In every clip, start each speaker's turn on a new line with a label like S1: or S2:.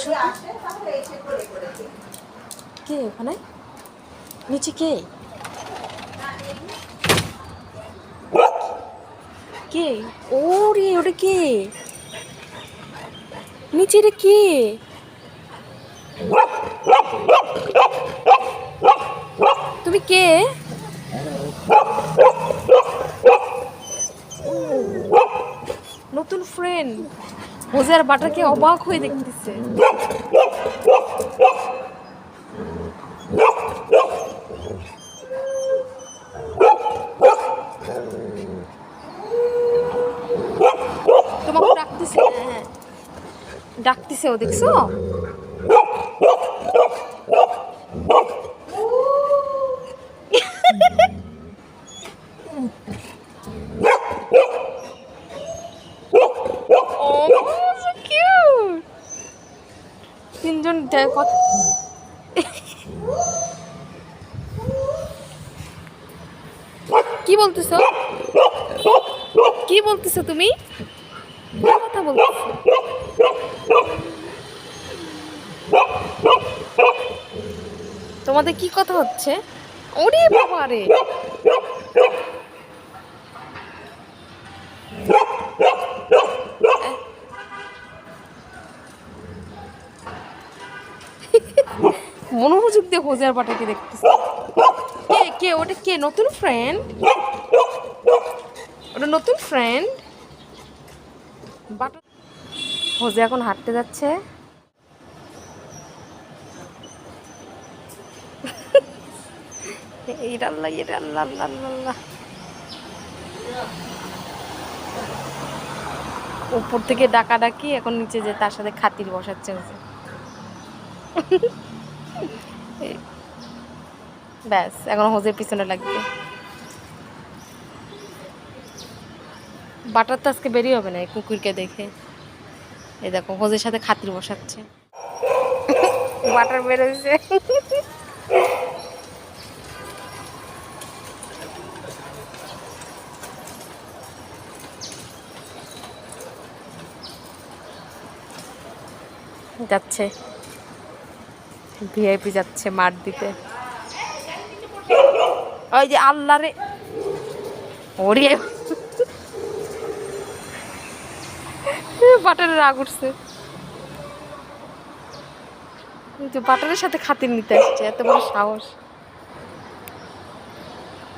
S1: বসো তো। কে ওখানে নিচে? কে কে ওরে ওটা কে নিচে? রে কে? তুমি কে? নতুন ফ্রেন্ড। হোজে আর বাটাকে অবাক হয়ে দেখতেছে। তোমাকে ডাকতেছে। হ্যাঁ ডাকতেছে, ও দেখছো? তিনজন কথা। কি বলতেছো? কি বলতেছো তুমি? কি কথা বলতেছো? তোমাদের কি কথা হচ্ছে? ওরে বাবা রে! মনোযোগ দিয়ে হোজার বাটাকে দেখতেছে। কে কে ওটা? কে নতুন ফ্রেন্ড? ওটা নতুন ফ্রেন্ড। বাটা হোজে এখন হাঁটতে যাচ্ছে। উপর থেকে ডাকাডাকি, এখন নিচে যে তার সাথে খাতির বসাচ্ছে হোজে। ব্যাস এখন হোজের পিছনে লাগবে। বাটার তো আজকে বেরিয়ে হবে না এই কুকুরকে দেখে। এই দেখো হোজের সাথে খাতির বসাচ্ছে। বাটার বেরোচ্ছে। যাচ্ছে ভিআইপি, যাচ্ছে মার দিতে। ওই যে আল্লাহ রে! ওরে বাটারের রাগ উঠছে। বাটারের সাথে খাতির নিতে আসছে, এত বড় সাহস!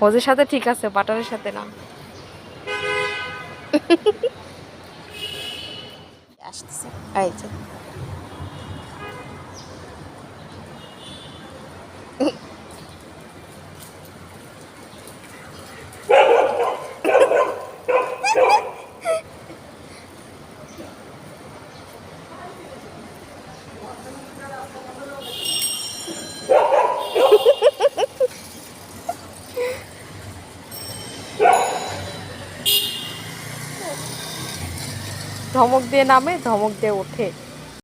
S1: হোজের সাথে ঠিক আছে, বাটারের সাথে না। আসতেছে এই যে। ধমক দিয়ে নামে, ধমক দিয়ে ওঠে।